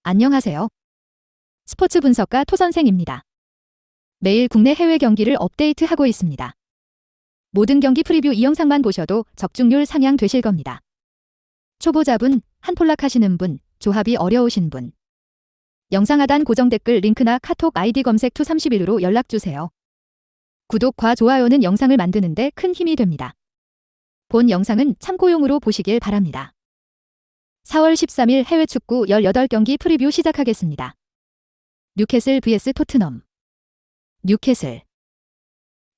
안녕하세요. 스포츠 분석가 토선생입니다. 매일 국내 해외 경기를 업데이트하고 있습니다. 모든 경기 프리뷰 이 영상만 보셔도 적중률 상향 되실 겁니다. 초보자분, 한폴락 하시는 분, 조합이 어려우신 분. 영상 하단 고정 댓글 링크나 카톡 아이디 검색 투31로 연락주세요. 구독과 좋아요는 영상을 만드는데 큰 힘이 됩니다. 본 영상은 참고용으로 보시길 바랍니다. 4월 13일 해외 축구 18경기 프리뷰 시작하겠습니다. 뉴캐슬 vs 토트넘.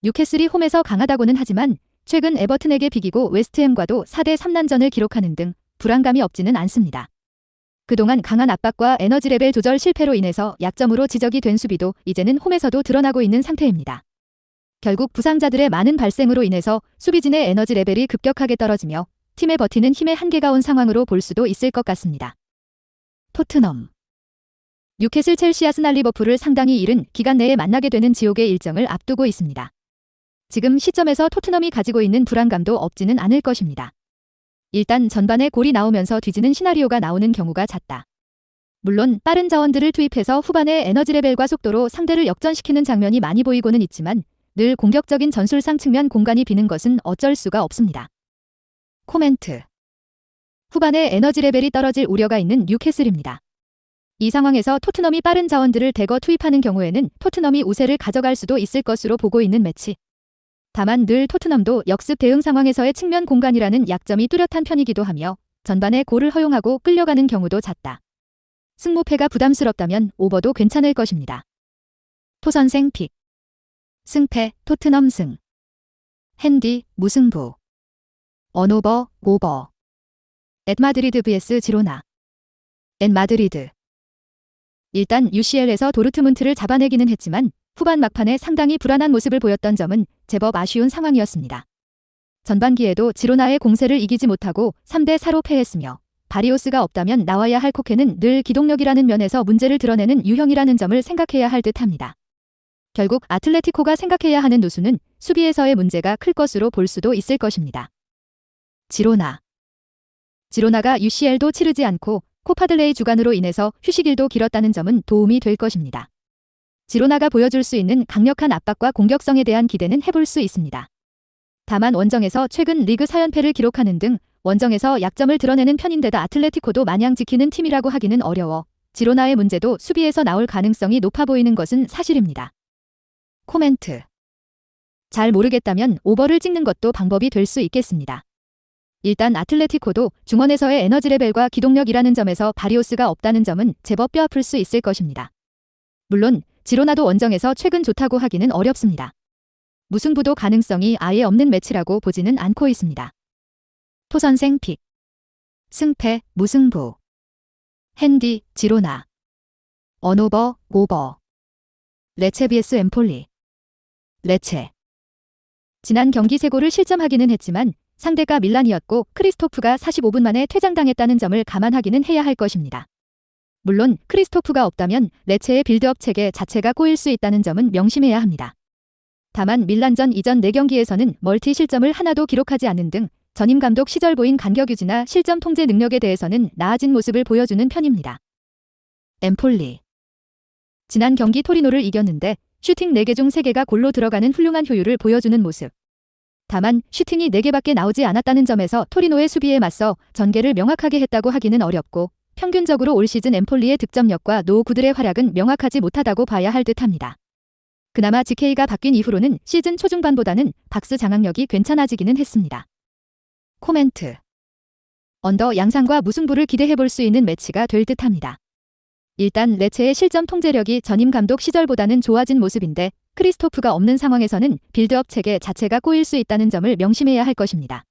뉴캐슬이 홈에서 강하다고는 하지만 최근 에버튼에게 비기고 웨스트햄과도 4대3 난전을 기록하는 등 불안감이 없지는 않습니다. 그동안 강한 압박과 에너지 레벨 조절 실패로 인해서 약점으로 지적이 된 수비도 이제는 홈에서도 드러나고 있는 상태입니다. 결국 부상자들의 많은 발생으로 인해서 수비진의 에너지 레벨이 급격하게 떨어지며 팀에 버티는 힘의 한계가 온 상황으로 볼 수도 있을 것 같습니다. 토트넘. 뉴캐슬, 첼시, 아스날, 리버풀을 상당히 이른 기간 내에 만나게 되는 지옥의 일정을 앞두고 있습니다. 지금 시점에서 토트넘이 가지고 있는 불안감도 없지는 않을 것입니다. 일단 전반에 골이 나오면서 뒤지는 시나리오가 나오는 경우가 잦다. 물론 빠른 자원들을 투입해서 후반에 에너지 레벨과 속도로 상대를 역전시키는 장면이 많이 보이고는 있지만 늘 공격적인 전술상 측면 공간이 비는 것은 어쩔 수가 없습니다. 코멘트. 후반에 에너지 레벨이 떨어질 우려가 있는 뉴캐슬입니다. 이 상황에서 토트넘이 빠른 자원들을 대거 투입하는 경우에는 토트넘이 우세를 가져갈 수도 있을 것으로 보고 있는 매치. 다만 늘 토트넘도 역습 대응 상황에서의 측면 공간이라는 약점이 뚜렷한 편이기도 하며 전반에 골을 허용하고 끌려가는 경우도 잦다. 승무패가 부담스럽다면 오버도 괜찮을 것입니다. 토선생 픽. 승패 토트넘 승. 핸디 무승부. 언오버 오버. 마드리드 vs 지로나. 마드리드. 일단 UCL에서 도르트문트를 잡아내기는 했지만 후반 막판에 상당히 불안한 모습을 보였던 점은 제법 아쉬운 상황이었습니다. 전반기에도 지로나의 공세를 이기지 못하고 3대4로 패했으며 바리오스가 없다면 나와야 할 코케는 늘 기동력이라는 면에서 문제를 드러내는 유형이라는 점을 생각해야 할 듯합니다. 결국 아틀레티코가 생각해야 하는 누수는 수비에서의 문제가 클 것으로 볼 수도 있을 것입니다. 지로나가 UCL도 치르지 않고 코파들레이 주간으로 인해서 휴식일도 길었다는 점은 도움이 될 것입니다. 지로나가 보여줄 수 있는 강력한 압박과 공격성에 대한 기대는 해볼 수 있습니다. 다만 원정에서 최근 리그 4연패를 기록하는 등 원정에서 약점을 드러내는 편인데다 아틀레티코도 마냥 지키는 팀이라고 하기는 어려워 지로나의 문제도 수비에서 나올 가능성이 높아 보이는 것은 사실입니다. 코멘트. 잘 모르겠다면 오버를 찍는 것도 방법이 될 수 있겠습니다. 일단 아틀레티코도 중원에서의 에너지 레벨과 기동력이라는 점에서 바리오스가 없다는 점은 제법 뼈아플 수 있을 것입니다. 물론 지로나도 원정에서 최근 좋다고 하기는 어렵습니다. 무승부도 가능성이 아예 없는 매치라고 보지는 않고 있습니다. 토선생 픽. 승패 무승부. 핸디 지로나. 언오버 오버. 레체 vs 엠폴리. 레체. 지난 경기 3골을 실점하기는 했지만 상대가 밀란이었고 크리스토프가 45분 만에 퇴장당했다는 점을 감안하기는 해야 할 것입니다. 물론 크리스토프가 없다면 레체의 빌드업 체계 자체가 꼬일 수 있다는 점은 명심해야 합니다. 다만 밀란전 이전 4경기에서는 멀티 실점을 하나도 기록하지 않는 등 전임 감독 시절 보인 간격 유지나 실점 통제 능력에 대해서는 나아진 모습을 보여주는 편입니다. 엠폴리. 지난 경기 토리노를 이겼는데 슈팅 4개 중 3개가 골로 들어가는 훌륭한 효율을 보여주는 모습. 다만 슈팅이 4개밖에 나오지 않았다는 점에서 토리노의 수비에 맞서 전개를 명확하게 했다고 하기는 어렵고 평균적으로 올 시즌 엠폴리의 득점력과 노구들의 활약은 명확하지 못하다고 봐야 할 듯합니다. 그나마 GK가 바뀐 이후로는 시즌 초중반보다는 박스 장악력이 괜찮아지기는 했습니다. 코멘트. 언더 양상과 무승부를 기대해볼 수 있는 매치가 될 듯합니다. 일단 레체의 실점 통제력이 전임 감독 시절보다는 좋아진 모습인데 크리스토프가 없는 상황에서는 빌드업 체계 자체가 꼬일 수 있다는 점을 명심해야 할 것입니다.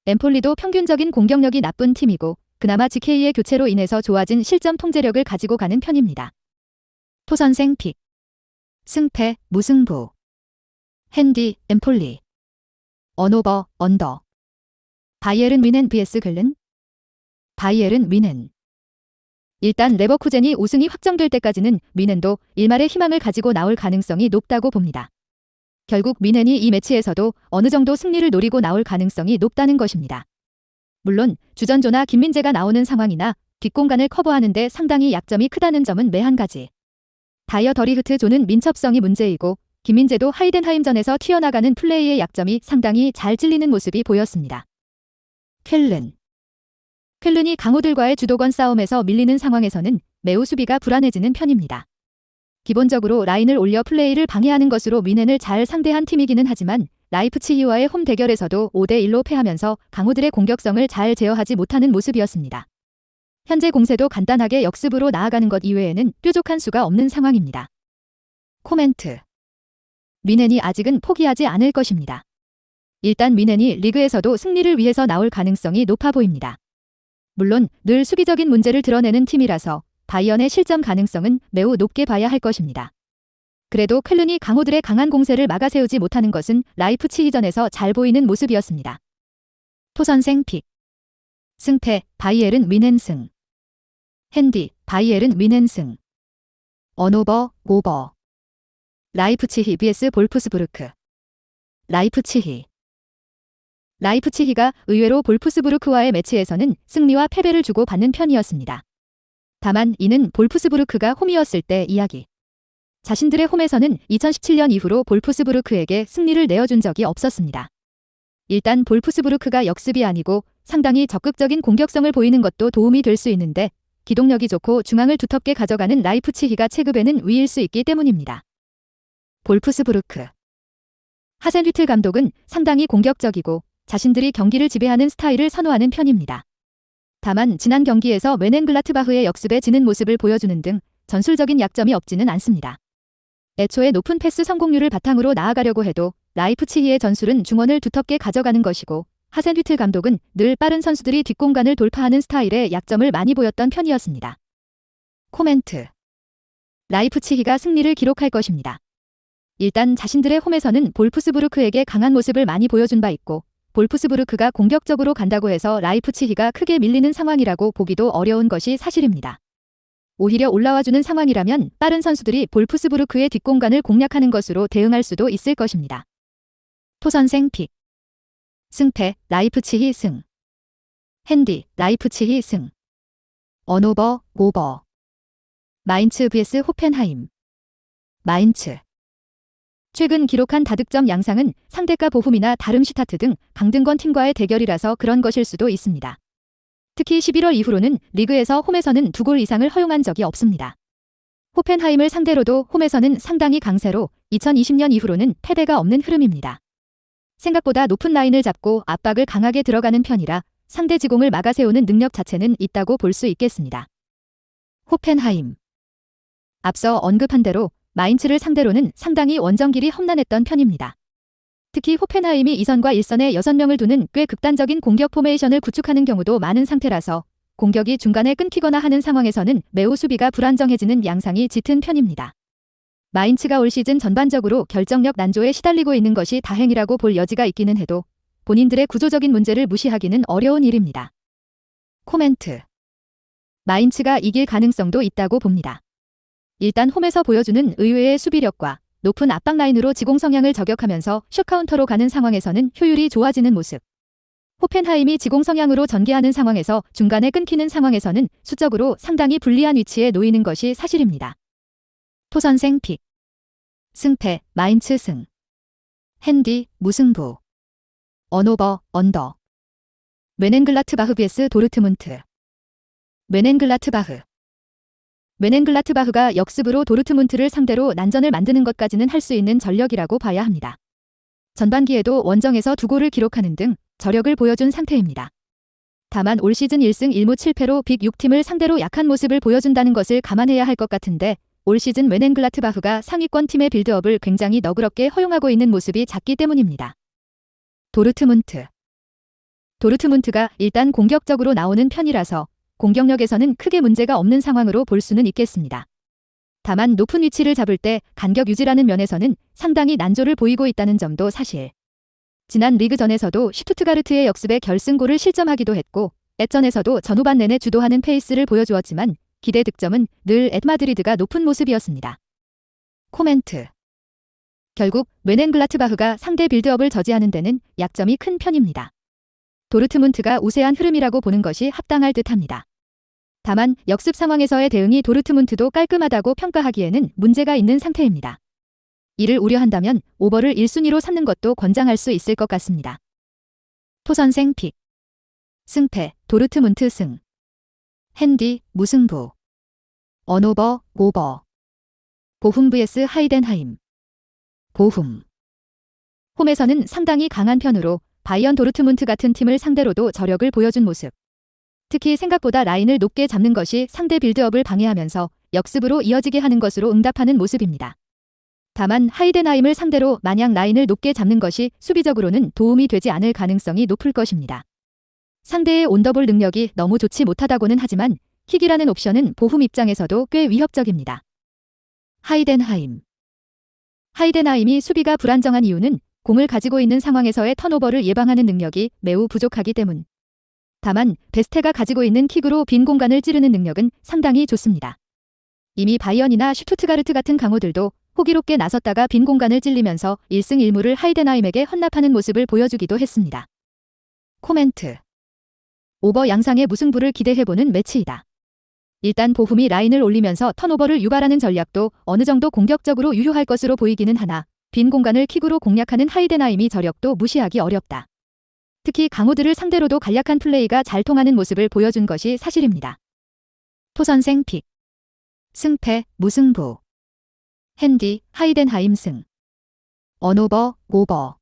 엠폴리도 평균적인 공격력이 나쁜 팀이고 그나마 GK의 교체로 인해서 좋아진 실점 통제력을 가지고 가는 편입니다. 토선생 픽. 승패 무승부. 핸디 엠폴리. 언오버 언더. 바이에른 뮌헨 vs 글른. 바이에른 뮌헨. 일단 레버쿠젠이 우승이 확정될 때까지는 뮌헨도 일말의 희망을 가지고 나올 가능성이 높다고 봅니다. 결국 뮌헨이 이 매치에서도 어느 정도 승리를 노리고 나올 가능성이 높다는 것입니다. 물론 주전조나 김민재가 나오는 상황이나 뒷공간을 커버하는 데 상당히 약점이 크다는 점은 매한 가지. 다이어 더리흐트 존은 민첩성이 문제이고 김민재도 하이덴하임전에서 튀어나가는 플레이의 약점이 상당히 잘 찔리는 모습이 보였습니다. 쾰른이 강호들과의 주도권 싸움에서 밀리는 상황에서는 매우 수비가 불안해지는 편입니다. 기본적으로 라인을 올려 플레이를 방해하는 것으로 뮌헨을 잘 상대한 팀이기는 하지만 라이프치히와의 홈 대결에서도 5대1로 패하면서 강호들의 공격성을 잘 제어하지 못하는 모습이었습니다. 현재 공세도 간단하게 역습으로 나아가는 것 이외에는 뾰족한 수가 없는 상황입니다. 코멘트. 뮌헨이 아직은 포기하지 않을 것입니다. 일단 뮌헨이 리그에서도 승리를 위해서 나올 가능성이 높아 보입니다. 물론 늘 수비적인 문제를 드러내는 팀이라서 바이언의 실점 가능성은 매우 높게 봐야 할 것입니다. 그래도 쾰른이 강호들의 강한 공세를 막아세우지 못하는 것은 라이프치히전에서 잘 보이는 모습이었습니다. 토선생 픽. 승패, 바이에른 뮌헨 승. 핸디, 바이에른 뮌헨 승. 언오버, 오버. 라이프치히 vs 볼프스부르크. 라이프치히가 의외로 볼프스부르크와의 매치에서는 승리와 패배를 주고 받는 편이었습니다. 다만 이는 볼프스부르크가 홈이었을 때 이야기. 자신들의 홈에서는 2017년 이후로 볼프스부르크에게 승리를 내어준 적이 없었습니다. 일단 볼프스부르크가 역습이 아니고 상당히 적극적인 공격성을 보이는 것도 도움이 될 수 있는데 기동력이 좋고 중앙을 두텁게 가져가는 라이프치히가 체급에는 위일 수 있기 때문입니다. 볼프스부르크. 하센 휘틀 감독은 상당히 공격적이고 자신들이 경기를 지배하는 스타일을 선호하는 편입니다. 다만 지난 경기에서 뮌헨글라트바흐의 역습에 지는 모습을 보여주는 등 전술적인 약점이 없지는 않습니다. 애초에 높은 패스 성공률을 바탕으로 나아가려고 해도 라이프치히의 전술은 중원을 두텁게 가져가는 것이고 하센 휘틀 감독은 늘 빠른 선수들이 뒷공간을 돌파하는 스타일에 약점을 많이 보였던 편이었습니다. 코멘트. 라이프치히가 승리를 기록할 것입니다. 일단 자신들의 홈에서는 볼프스부르크에게 강한 모습을 많이 보여준 바 있고 볼프스부르크가 공격적으로 간다고 해서 라이프치히가 크게 밀리는 상황이라고 보기도 어려운 것이 사실입니다. 오히려 올라와주는 상황이라면 빠른 선수들이 볼프스부르크의 뒷공간을 공략하는 것으로 대응할 수도 있을 것입니다. 토선생 픽. 승패, 라이프치히 승. 핸디, 라이프치히 승. 언오버, 오버. 마인츠 vs 호펜하임. 마인츠. 최근 기록한 다득점 양상은 상대가 보훔이나 다름슈타트 등 강등권 팀과의 대결이라서 그런 것일 수도 있습니다. 특히 11월 이후로는 리그에서 홈에서는 2골 이상을 허용한 적이 없습니다. 호펜하임을 상대로도 홈에서는 상당히 강세로 2020년 이후로는 패배가 없는 흐름입니다. 생각보다 높은 라인을 잡고 압박을 강하게 들어가는 편이라 상대 지공을 막아세우는 능력 자체는 있다고 볼 수 있겠습니다. 호펜하임. 앞서 언급한 대로 마인츠를 상대로는 상당히 원정길이 험난했던 편입니다. 특히 호펜하임이 2선과 1선에 6명을 두는 꽤 극단적인 공격 포메이션을 구축하는 경우도 많은 상태라서 공격이 중간에 끊기거나 하는 상황에서는 매우 수비가 불안정해지는 양상이 짙은 편입니다. 마인츠가 올 시즌 전반적으로 결정력 난조에 시달리고 있는 것이 다행이라고 볼 여지가 있기는 해도 본인들의 구조적인 문제를 무시하기는 어려운 일입니다. 코멘트. 마인츠가 이길 가능성도 있다고 봅니다. 일단 홈에서 보여주는 의외의 수비력과 높은 압박 라인으로 지공 성향을 저격하면서 슛 카운터로 가는 상황에서는 효율이 좋아지는 모습. 호펜하임이 지공 성향으로 전개하는 상황에서 중간에 끊기는 상황에서는 수적으로 상당히 불리한 위치에 놓이는 것이 사실입니다. 토선생 픽. 승패, 마인츠 승. 핸디, 무승부. 언오버, 언더. 뮌헨글라트바흐 vs 도르트문트. 뮌헨글라트바흐가 역습으로 도르트문트를 상대로 난전을 만드는 것까지는 할 수 있는 전력이라고 봐야 합니다. 전반기에도 원정에서 2골을 기록하는 등 저력을 보여준 상태입니다. 다만 올 시즌 1승 1무 7패로 빅 6팀을 상대로 약한 모습을 보여준다는 것을 감안해야 할 것 같은데 올 시즌 뮌헨글라트바흐가 상위권 팀의 빌드업을 굉장히 너그럽게 허용하고 있는 모습이 작기 때문입니다. 도르트문트가 일단 공격적으로 나오는 편이라서 공격력에서는 크게 문제가 없는 상황으로 볼 수는 있겠습니다. 다만 높은 위치를 잡을 때 간격 유지라는 면에서는 상당히 난조를 보이고 있다는 점도 사실. 지난 리그전에서도 슈투트가르트의 역습에 결승골을 실점하기도 했고 엣전에서도 전후반 내내 주도하는 페이스를 보여주었지만 기대 득점은 늘 앳마드리드가 높은 모습이었습니다. 코멘트. 결국 뮌헨글라트바흐가 상대 빌드업을 저지하는 데는 약점이 큰 편입니다. 도르트문트가 우세한 흐름이라고 보는 것이 합당할 듯합니다. 다만 역습 상황에서의 대응이 도르트문트도 깔끔하다고 평가하기에는 문제가 있는 상태입니다. 이를 우려한다면 오버를 1순위로 삼는 것도 권장할 수 있을 것 같습니다. 토선생 픽. 승패 도르트문트 승. 핸디 무승부. 언오버 오버. 보훔 vs 하이덴하임. 보훔. 홈에서는 상당히 강한 편으로 바이언 도르트문트 같은 팀을 상대로도 저력을 보여준 모습. 특히 생각보다 라인을 높게 잡는 것이 상대 빌드업을 방해하면서 역습으로 이어지게 하는 것으로 응답하는 모습입니다. 다만 하이덴하임을 상대로 마냥 라인을 높게 잡는 것이 수비적으로는 도움이 되지 않을 가능성이 높을 것입니다. 상대의 온더볼 능력이 너무 좋지 못하다고는 하지만 킥이라는 옵션은 보훔 입장에서도 꽤 위협적입니다. 하이덴하임. 하이덴하임이 수비가 불안정한 이유는 공을 가지고 있는 상황에서의 턴오버를 예방하는 능력이 매우 부족하기 때문. 다만 베스테가 가지고 있는 킥으로 빈 공간을 찌르는 능력은 상당히 좋습니다. 이미 바이언이나 슈투트가르트 같은 강호들도 호기롭게 나섰다가 빈 공간을 찔리면서 1승 1무를 하이덴하임에게 헌납하는 모습을 보여주기도 했습니다. 코멘트. 오버 양상의 무승부를 기대해보는 매치이다. 일단 보훔이 라인을 올리면서 턴오버를 유발하는 전략도 어느 정도 공격적으로 유효할 것으로 보이기는 하나 빈 공간을 킥으로 공략하는 하이덴하임이 저력도 무시하기 어렵다. 특히 강호들을 상대로도 간략한 플레이가 잘 통하는 모습을 보여준 것이 사실입니다. 토선생 픽. 승패 무승부. 핸디 하이덴하임 승. 언오버 오버.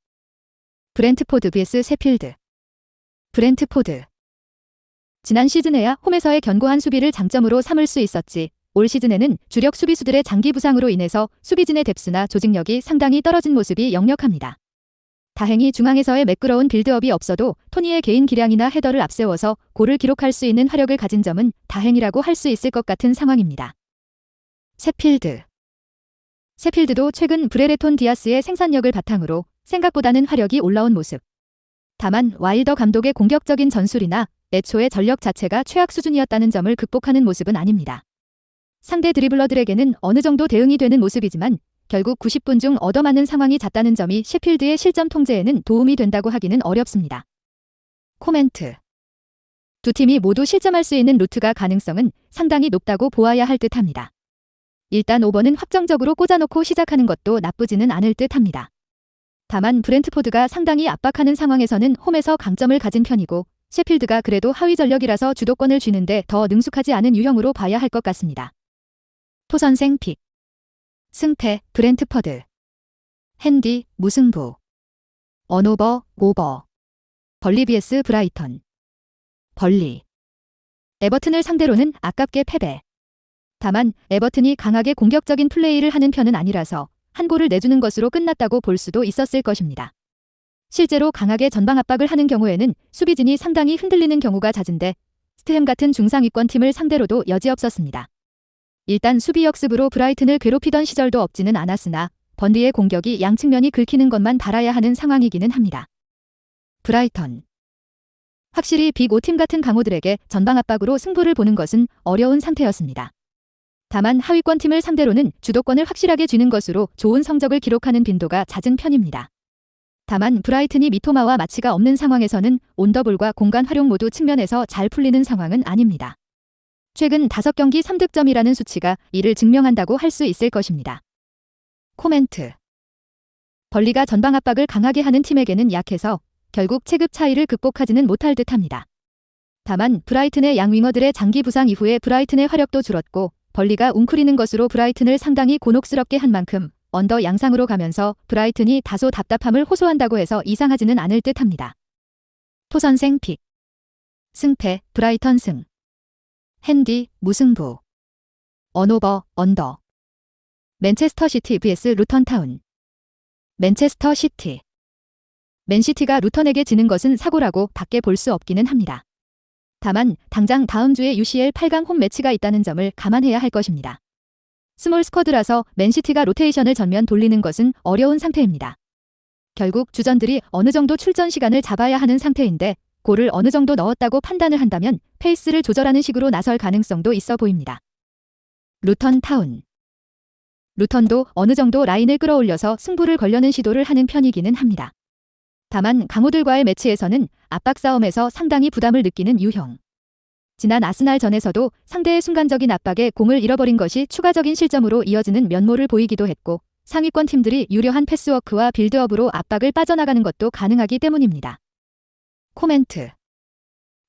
브렌트포드 vs 세필드. 브렌트포드. 지난 시즌에야 홈에서의 견고한 수비를 장점으로 삼을 수 있었지 올 시즌에는 주력 수비수들의 장기 부상으로 인해서 수비진의 뎁스나 조직력이 상당히 떨어진 모습이 역력합니다. 다행히 중앙에서의 매끄러운 빌드업이 없어도 토니의 개인 기량이나 헤더를 앞세워서 골을 기록할 수 있는 화력을 가진 점은 다행이라고 할 수 있을 것 같은 상황입니다. 세필드. 세필드도 최근 브레레톤 디아스의 생산력을 바탕으로 생각보다는 화력이 올라온 모습. 다만 와일더 감독의 공격적인 전술이나 애초에 전력 자체가 최악 수준이었다는 점을 극복하는 모습은 아닙니다. 상대 드리블러들에게는 어느 정도 대응이 되는 모습이지만 결국 90분 중 얻어맞는 상황이 잦다는 점이 셰필드의 실점 통제에는 도움이 된다고 하기는 어렵습니다. 코멘트. 두 팀이 모두 실점할 수 있는 루트가 가능성은 상당히 높다고 보아야 할 듯합니다. 일단 오버는 확정적으로 꽂아놓고 시작하는 것도 나쁘지는 않을 듯합니다. 다만 브렌트포드가 상당히 압박하는 상황에서는 홈에서 강점을 가진 편이고 셰필드가 그래도 하위 전력이라서 주도권을 쥐는데 더 능숙하지 않은 유형으로 봐야 할 것 같습니다. 토선생 픽. 승패 브렌트퍼드. 핸디 무승부. 언오버 오버. 벌리 vs 브라이턴. 벌리. 에버튼을 상대로는 아깝게 패배. 다만 에버튼이 강하게 공격적인 플레이를 하는 편은 아니라서 한 골을 내주는 것으로 끝났다고 볼 수도 있었을 것입니다. 실제로 강하게 전방 압박을 하는 경우에는 수비진이 상당히 흔들리는 경우가 잦은데 스트햄 같은 중상위권 팀을 상대로도 여지없었습니다. 일단 수비 역습으로 브라이튼을 괴롭히던 시절도 없지는 않았으나 번리의 공격이 양측면이 긁히는 것만 바라야 하는 상황이기는 합니다. 브라이턴. 확실히 빅 5팀 같은 강호들에게 전방 압박으로 승부를 보는 것은 어려운 상태였습니다. 다만 하위권 팀을 상대로는 주도권을 확실하게 쥐는 것으로 좋은 성적을 기록하는 빈도가 잦은 편입니다. 다만 브라이튼이 미토마와 마치가 없는 상황에서는 온더볼과 공간 활용 모두 측면에서 잘 풀리는 상황은 아닙니다. 최근 5경기 3득점이라는 수치가 이를 증명한다고 할 수 있을 것입니다. 코멘트. 벌리가 전방 압박을 강하게 하는 팀에게는 약해서 결국 체급 차이를 극복하지는 못할 듯합니다. 다만 브라이튼의 양 윙어들의 장기 부상 이후에 브라이튼의 화력도 줄었고 벌리가 웅크리는 것으로 브라이튼을 상당히 곤혹스럽게 한 만큼 언더 양상으로 가면서 브라이튼이 다소 답답함을 호소한다고 해서 이상하지는 않을 듯합니다. 토선생 픽. 승패 브라이턴 승. 핸디 무승부. 언오버 언더. 맨체스터 시티 vs 루턴 타운. 맨체스터 시티. 맨시티가 루턴에게 지는 것은 사고라고 밖에 볼 수 없기는 합니다. 다만 당장 다음 주에 UCL 8강 홈 매치가 있다는 점을 감안해야 할 것입니다. 스몰 스쿼드라서 맨시티가 로테이션을 전면 돌리는 것은 어려운 상태입니다. 결국 주전들이 어느 정도 출전 시간을 잡아야 하는 상태인데 골을 어느 정도 넣었다고 판단을 한다면 페이스를 조절하는 식으로 나설 가능성도 있어 보입니다. 루턴 타운. 루턴도 어느 정도 라인을 끌어올려서 승부를 걸려는 시도를 하는 편이기는 합니다. 다만 강호들과의 매치에서는 압박 싸움에서 상당히 부담을 느끼는 유형. 지난 아스날전에서도 상대의 순간적인 압박에 공을 잃어버린 것이 추가적인 실점으로 이어지는 면모를 보이기도 했고 상위권 팀들이 유려한 패스워크와 빌드업으로 압박을 빠져나가는 것도 가능하기 때문입니다. 코멘트.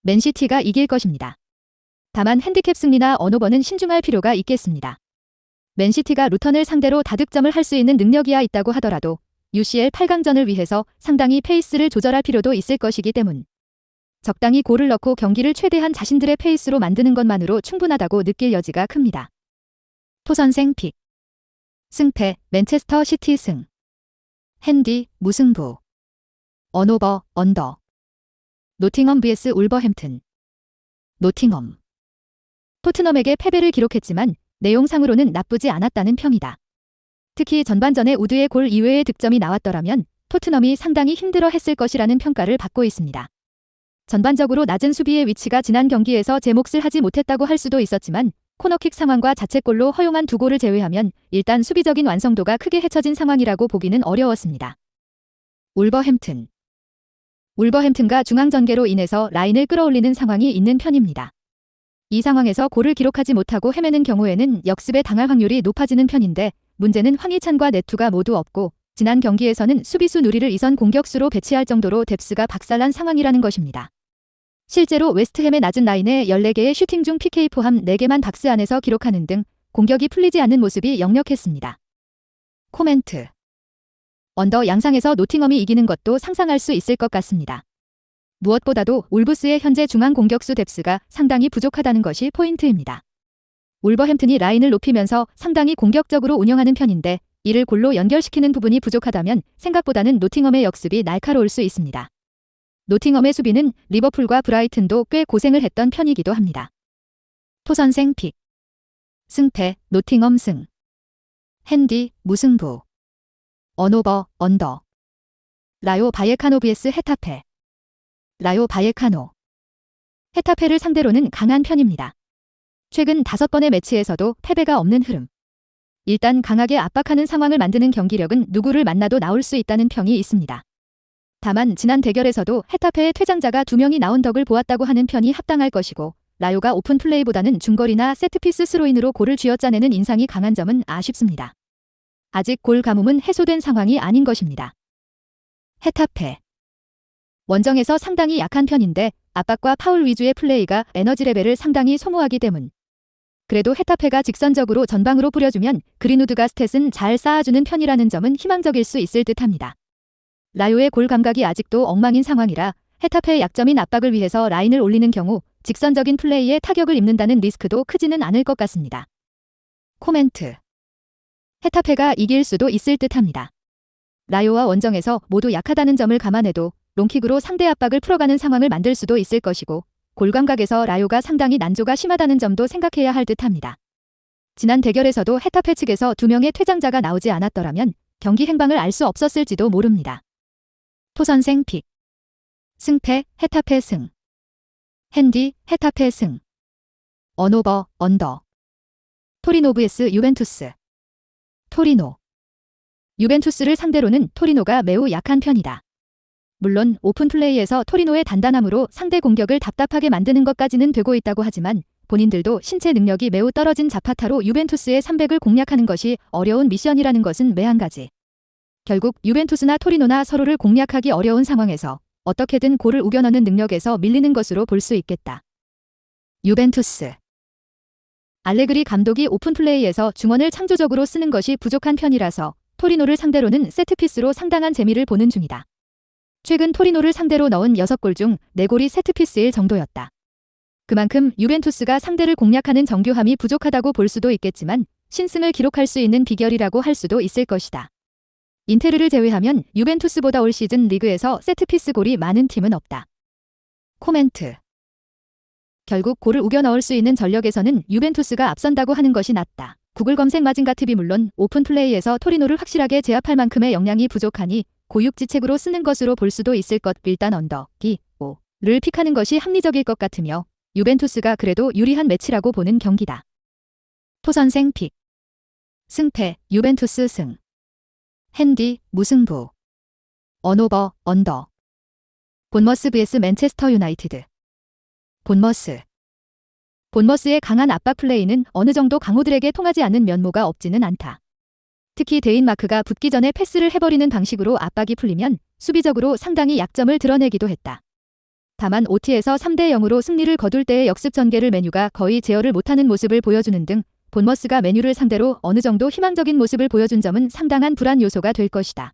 맨시티가 이길 것입니다. 다만 핸디캡 승리나 언오버는 신중할 필요가 있겠습니다. 맨시티가 루턴을 상대로 다득점을 할 수 있는 능력이야 있다고 하더라도 UCL 8강전을 위해서 상당히 페이스를 조절할 필요도 있을 것이기 때문 적당히 골을 넣고 경기를 최대한 자신들의 페이스로 만드는 것만으로 충분하다고 느낄 여지가 큽니다. 토선생 픽. 승패 맨체스터 시티 승. 핸디 무승부. 언오버 언더. 노팅엄 vs 울버햄튼. 노팅엄. 토트넘에게 패배를 기록했지만 내용상으로는 나쁘지 않았다는 평이다. 특히 전반전에 우드의 골 이외의 득점이 나왔더라면 토트넘이 상당히 힘들어 했을 것이라는 평가를 받고 있습니다. 전반적으로 낮은 수비의 위치가 지난 경기에서 제 몫을 하지 못했다고 할 수도 있었지만 코너킥 상황과 자책골로 허용한 두 골을 제외하면 일단 수비적인 완성도가 크게 해쳐진 상황이라고 보기는 어려웠습니다. 울버햄튼. 울버햄튼과 중앙전개로 인해서 라인을 끌어올리는 상황이 있는 편입니다. 이 상황에서 골을 기록하지 못하고 헤매는 경우에는 역습에 당할 확률이 높아지는 편인데 문제는 황희찬과 네투가 모두 없고 지난 경기에서는 수비수 누리를 이선 공격수로 배치할 정도로 뎁스가 박살난 상황이라는 것입니다. 실제로 웨스트햄의 낮은 라인에 14개의 슈팅 중 PK 포함 4개만 박스 안에서 기록하는 등 공격이 풀리지 않는 모습이 역력했습니다. 코멘트. 언더 양상에서 노팅엄이 이기는 것도 상상할 수 있을 것 같습니다. 무엇보다도 울브스의 현재 중앙 공격수 뎁스가 상당히 부족하다는 것이 포인트입니다. 울버햄튼이 라인을 높이면서 상당히 공격적으로 운영하는 편인데 이를 골로 연결시키는 부분이 부족하다면 생각보다는 노팅엄의 역습이 날카로울 수 있습니다. 노팅엄의 수비는 리버풀과 브라이튼도 꽤 고생을 했던 편이기도 합니다. 토선생 픽. 승패 노팅엄 승. 핸디 무승부. 언오버 언더. 라요 바예카노 vs 헤타페. 라요 바예카노. 헤타페를 상대로는 강한 편입니다. 최근 5번의 매치에서도 패배가 없는 흐름. 일단 강하게 압박하는 상황을 만드는 경기력은 누구를 만나도 나올 수 있다는 평이 있습니다. 다만 지난 대결에서도 헤타페의 퇴장자가 2명이 나온 덕을 보았다고 하는 편이 합당할 것이고 라요가 오픈 플레이보다는 중거리나 세트피스 스로인으로 골을 쥐어짜내는 인상이 강한 점은 아쉽습니다. 아직 골 가뭄은 해소된 상황이 아닌 것입니다. 헤타페. 원정에서 상당히 약한 편인데 압박과 파울 위주의 플레이가 에너지 레벨을 상당히 소모하기 때문. 그래도 헤타페가 직선적으로 전방으로 뿌려주면 그린우드가 스탯은 잘 쌓아주는 편이라는 점은 희망적일 수 있을 듯합니다. 라요의 골 감각이 아직도 엉망인 상황이라 헤타페의 약점인 압박을 위해서 라인을 올리는 경우 직선적인 플레이에 타격을 입는다는 리스크도 크지는 않을 것 같습니다. 코멘트. 헤타페가 이길 수도 있을 듯합니다. 라요와 원정에서 모두 약하다는 점을 감안해도 롱킥으로 상대 압박을 풀어가는 상황을 만들 수도 있을 것이고 골 감각에서 라요가 상당히 난조가 심하다는 점도 생각해야 할 듯합니다. 지난 대결에서도 헤타페 측에서 2명의 퇴장자가 나오지 않았더라면 경기 행방을 알 수 없었을지도 모릅니다. 토선생 픽. 승패 헤타페 승. 핸디 헤타페 승. 언오버 언더. 토리노 vs 유벤투스. 토리노. 유벤투스를 상대로는 토리노가 매우 약한 편이다. 물론 오픈 플레이에서 토리노의 단단함으로 상대 공격을 답답하게 만드는 것까지는 되고 있다고 하지만 본인들도 신체 능력이 매우 떨어진 자파타로 유벤투스의 300을 공략하는 것이 어려운 미션이라는 것은 매한가지. 결국 유벤투스나 토리노나 서로를 공략하기 어려운 상황에서 어떻게든 골을 우겨넣는 능력에서 밀리는 것으로 볼 수 있겠다. 유벤투스. 알레그리 감독이 오픈 플레이에서 중원을 창조적으로 쓰는 것이 부족한 편이라서 토리노를 상대로는 세트피스로 상당한 재미를 보는 중이다. 최근 토리노를 상대로 넣은 6골 중 4골이 세트피스일 정도였다. 그만큼 유벤투스가 상대를 공략하는 정교함이 부족하다고 볼 수도 있겠지만 신승을 기록할 수 있는 비결이라고 할 수도 있을 것이다. 인테르를 제외하면 유벤투스보다 올 시즌 리그에서 세트피스 골이 많은 팀은 없다. 코멘트. 결국 골을 우겨 넣을 수 있는 전력에서는 유벤투스가 앞선다고 하는 것이 낫다. 구글 검색 마징가팁이 물론 오픈 플레이에서 토리노를 확실하게 제압할 만큼의 역량이 부족하니 고육지책으로 쓰는 것으로 볼 수도 있을 것. 일단 언더, 를 픽하는 것이 합리적일 것 같으며 유벤투스가 그래도 유리한 매치라고 보는 경기다. 토선생 픽. 승패 유벤투스 승. 핸디 무승부. 언오버 언더. 본머스 vs 맨체스터 유나이티드. 본머스. 본머스의 강한 압박 플레이는 어느 정도 강호들에게 통하지 않는 면모가 없지는 않다. 특히 데인마크가 붙기 전에 패스를 해버리는 방식으로 압박이 풀리면 수비적으로 상당히 약점을 드러내기도 했다. 다만 OT에서 3대 0으로 승리를 거둘 때의 역습 전개를 맨유가 거의 제어를 못하는 모습을 보여주는 등 본머스가 맨유를 상대로 어느 정도 희망적인 모습을 보여준 점은 상당한 불안 요소가 될 것이다.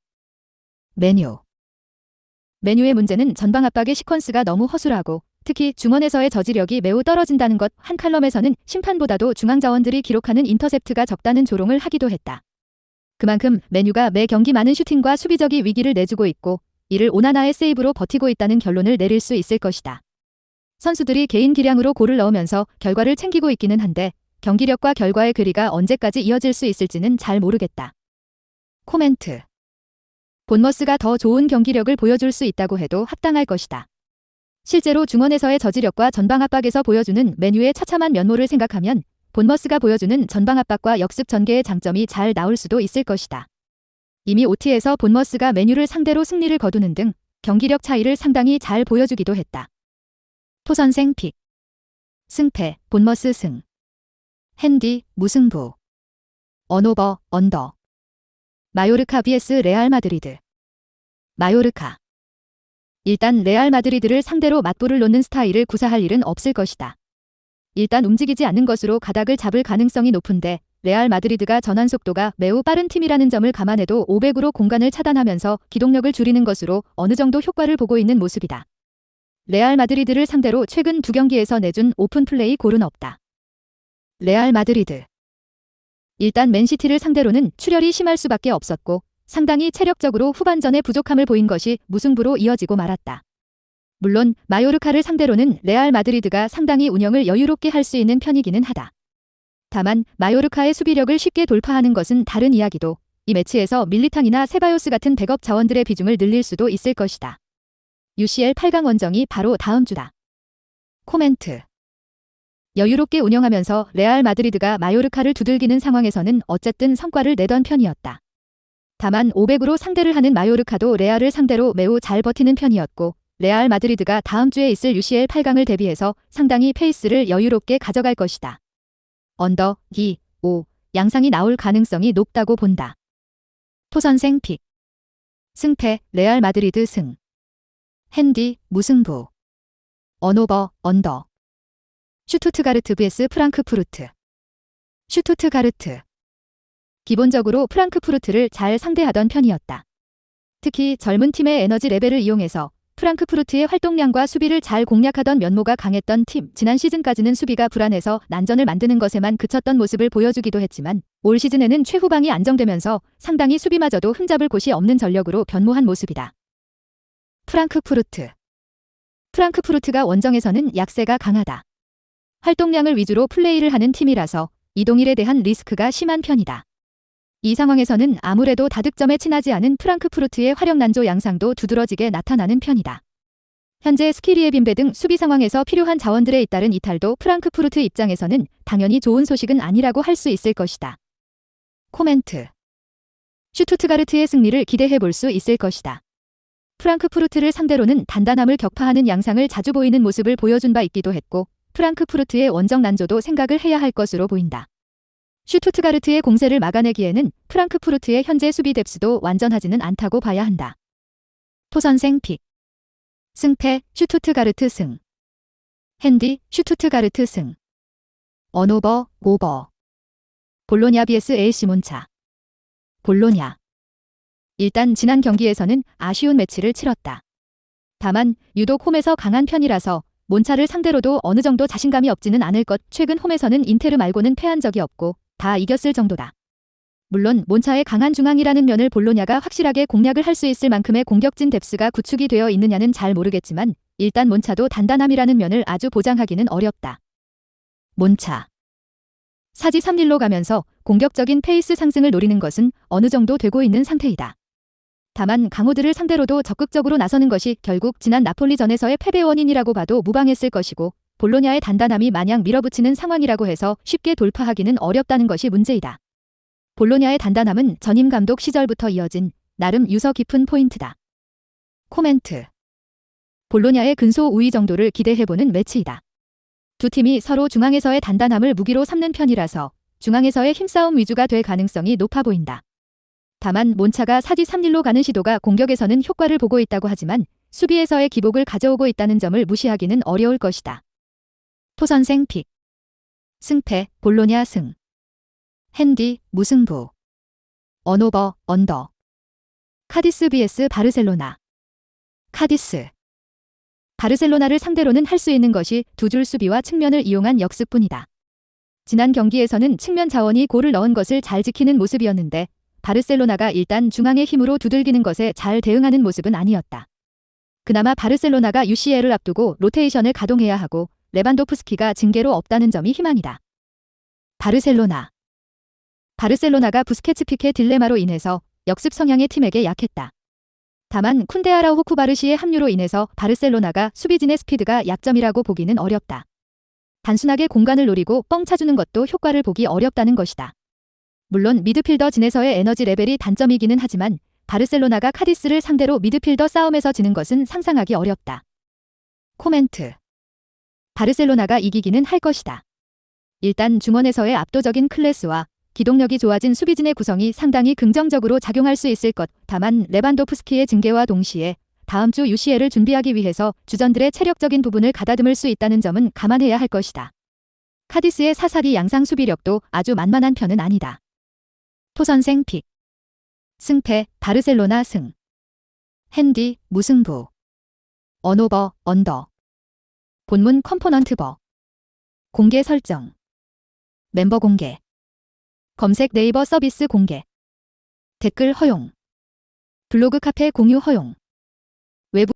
맨유의 문제는 전방 압박의 시퀀스가 너무 허술하고 특히 중원에서의 저지력이 매우 떨어진다는 것. 한 칼럼에서는 심판보다도 중앙 자원들이 기록하는 인터셉트가 적다는 조롱을 하기도 했다. 그만큼 맨유가 매 경기 많은 슈팅과 수비적인 위기를 내주고 있고 이를 오나나의 세이브로 버티고 있다는 결론을 내릴 수 있을 것이다. 선수들이 개인 기량으로 골을 넣으면서 결과를 챙기고 있기는 한데 경기력과 결과의 괴리가 언제까지 이어질 수 있을지는 잘 모르겠다. 코멘트. 본머스가 더 좋은 경기력을 보여줄 수 있다고 해도 합당할 것이다. 실제로 중원에서의 저지력과 전방 압박에서 보여주는 맨유의 처참한 면모를 생각하면 본머스가 보여주는 전방 압박과 역습 전개의 장점이 잘 나올 수도 있을 것이다. 이미 OT에서 본머스가 맨유를 상대로 승리를 거두는 등 경기력 차이를 상당히 잘 보여주기도 했다. 토선생 픽. 승패, 본머스 승. 핸디, 무승부. 언오버, 언더. 마요르카 vs 레알 마드리드. 마요르카. 일단 레알 마드리드를 상대로 맞불을 놓는 스타일을 구사할 일은 없을 것이다. 일단 움직이지 않는 것으로 가닥을 잡을 가능성이 높은데 레알 마드리드가 전환 속도가 매우 빠른 팀이라는 점을 감안해도 500으로 공간을 차단하면서 기동력을 줄이는 것으로 어느 정도 효과를 보고 있는 모습이다. 레알 마드리드를 상대로 최근 2경기에서 내준 오픈 플레이 골은 없다. 레알 마드리드. 일단 맨시티를 상대로는 출혈이 심할 수밖에 없었고 상당히 체력적으로 후반전에 부족함을 보인 것이 무승부로 이어지고 말았다. 물론 마요르카를 상대로는 레알 마드리드가 상당히 운영을 여유롭게 할 수 있는 편이기는 하다. 다만 마요르카의 수비력을 쉽게 돌파하는 것은 다른 이야기도 이 매치에서 밀리탕이나 세바요스 같은 백업 자원들의 비중을 늘릴 수도 있을 것이다. UCL 8강 원정이 바로 다음 주다. 코멘트. 여유롭게 운영하면서 레알 마드리드가 마요르카를 두들기는 상황에서는 어쨌든 성과를 내던 편이었다. 다만 500으로 상대를 하는 마요르카도 레알을 상대로 매우 잘 버티는 편이었고 레알 마드리드가 다음 주에 있을 UCL 8강을 대비해서 상당히 페이스를 여유롭게 가져갈 것이다. 언더, 2, 5 양상이 나올 가능성이 높다고 본다. 토선생 픽. 승패, 레알 마드리드 승. 핸디, 무승부. 언오버, 언더. 슈투트가르트 vs 프랑크푸르트. 슈투트가르트. 기본적으로 프랑크푸르트를 잘 상대하던 편이었다. 특히 젊은 팀의 에너지 레벨을 이용해서 프랑크푸르트의 활동량과 수비를 잘 공략하던 면모가 강했던 팀. 지난 시즌까지는 수비가 불안해서 난전을 만드는 것에만 그쳤던 모습을 보여주기도 했지만 올 시즌에는 최후방이 안정되면서 상당히 수비마저도 흠잡을 곳이 없는 전력으로 변모한 모습이다. 프랑크푸르트. 프랑크푸르트가 원정에서는 약세가 강하다. 활동량을 위주로 플레이를 하는 팀이라서 이동일에 대한 리스크가 심한 편이다. 이 상황에서는 아무래도 다득점에 친하지 않은 프랑크푸르트의 화력 난조 양상도 두드러지게 나타나는 편이다. 현재 스키리에빈베 등 수비 상황에서 필요한 자원들에 잇따른 이탈도 프랑크푸르트 입장에서는 당연히 좋은 소식은 아니라고 할 수 있을 것이다. 코멘트. 슈투트가르트의 승리를 기대해 볼 수 있을 것이다. 프랑크푸르트를 상대로는 단단함을 격파하는 양상을 자주 보이는 모습을 보여준 바 있기도 했고 프랑크푸르트의 원정 난조도 생각을 해야 할 것으로 보인다. 슈투트가르트의 공세를 막아내기에는 프랑크푸르트의 현재 수비 뎁스도 완전하지는 않다고 봐야 한다. 토선생 픽. 승패, 슈투트가르트 승. 핸디, 슈투트가르트 승. 언오버, 오버. 볼로냐 vs AC 몬차. 볼로냐. 일단 지난 경기에서는 아쉬운 매치를 치렀다. 다만 유독 홈에서 강한 편이라서 몬차를 상대로도 어느 정도 자신감이 없지는 않을 것. 최근 홈에서는 인테르 말고는 패한 적이 없고 다 이겼을 정도다. 물론 몬차의 강한 중앙이라는 면을 볼로냐가 확실하게 공략을 할 수 있을 만큼의 공격진 뎁스가 구축이 되어 있느냐는 잘 모르겠지만 일단 몬차도 단단함이라는 면을 아주 보장하기는 어렵다. 몬차. 4-3-1로 가면서 공격적인 페이스 상승을 노리는 것은 어느 정도 되고 있는 상태이다. 다만 강호들을 상대로도 적극적으로 나서는 것이 결국 지난 나폴리전에서의 패배 원인이라고 봐도 무방했을 것이고 볼로냐의 단단함이 마냥 밀어붙이는 상황이라고 해서 쉽게 돌파하기는 어렵다는 것이 문제이다. 볼로냐의 단단함은 전임 감독 시절부터 이어진 나름 유서 깊은 포인트다. 코멘트. 볼로냐의 근소 우위 정도를 기대해보는 매치이다. 두 팀이 서로 중앙에서의 단단함을 무기로 삼는 편이라서 중앙에서의 힘싸움 위주가 될 가능성이 높아 보인다. 다만 몬차가 사지 3리로 가는 시도가 공격에서는 효과를 보고 있다고 하지만 수비에서의 기복을 가져오고 있다는 점을 무시하기는 어려울 것이다. 토선생 픽. 승패 볼로냐 승. 핸디 무승부. 언오버 언더. 카디스 vs 바르셀로나. 카디스. 바르셀로나를 상대로는 할 수 있는 것이 두 줄 수비와 측면을 이용한 역습뿐이다. 지난 경기에서는 측면 자원이 골을 넣은 것을 잘 지키는 모습이었는데 바르셀로나가 일단 중앙의 힘으로 두들기는 것에 잘 대응하는 모습은 아니었다. 그나마 바르셀로나가 UCL을 앞두고 로테이션을 가동해야 하고 레반도프스키가 징계로 없다는 점이 희망이다. 바르셀로나. 바르셀로나가 부스케츠 피케 딜레마로 인해서 역습 성향의 팀에게 약했다. 다만 쿤데 아라우호 쿠바르시의 합류로 인해서 바르셀로나가 수비진의 스피드가 약점이라고 보기는 어렵다. 단순하게 공간을 노리고 뻥 차주는 것도 효과를 보기 어렵다는 것이다. 물론 미드필더 진에서의 에너지 레벨이 단점이기는 하지만 바르셀로나가 카디스를 상대로 미드필더 싸움에서 지는 것은 상상하기 어렵다. 코멘트. 바르셀로나가 이기기는 할 것이다. 일단 중원에서의 압도적인 클래스와 기동력이 좋아진 수비진의 구성이 상당히 긍정적으로 작용할 수 있을 것. 다만 레반도프스키의 징계와 동시에 다음 주 UCL을 준비하기 위해서 주전들의 체력적인 부분을 가다듬을 수 있다는 점은 감안해야 할 것이다. 카디스의 사사기 양상 수비력도 아주 만만한 편은 아니다. 토선생 픽. 승패 바르셀로나 승. 핸디 무승부. 언오버 언더. 본문 컴포넌트 버. 공개 설정. 멤버 공개. 검색 네이버 서비스 공개. 댓글 허용. 블로그 카페 공유 허용. 외부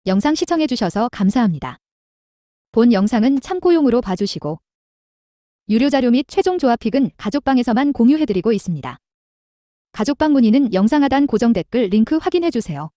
영상 시청해주셔서 감사합니다. 본 영상은 참고용으로 봐주시고 유료 자료 및 최종 조합픽은 가족방에서만 공유해드리고 있습니다. 가족방 문의는 영상 하단 고정 댓글 링크 확인해주세요.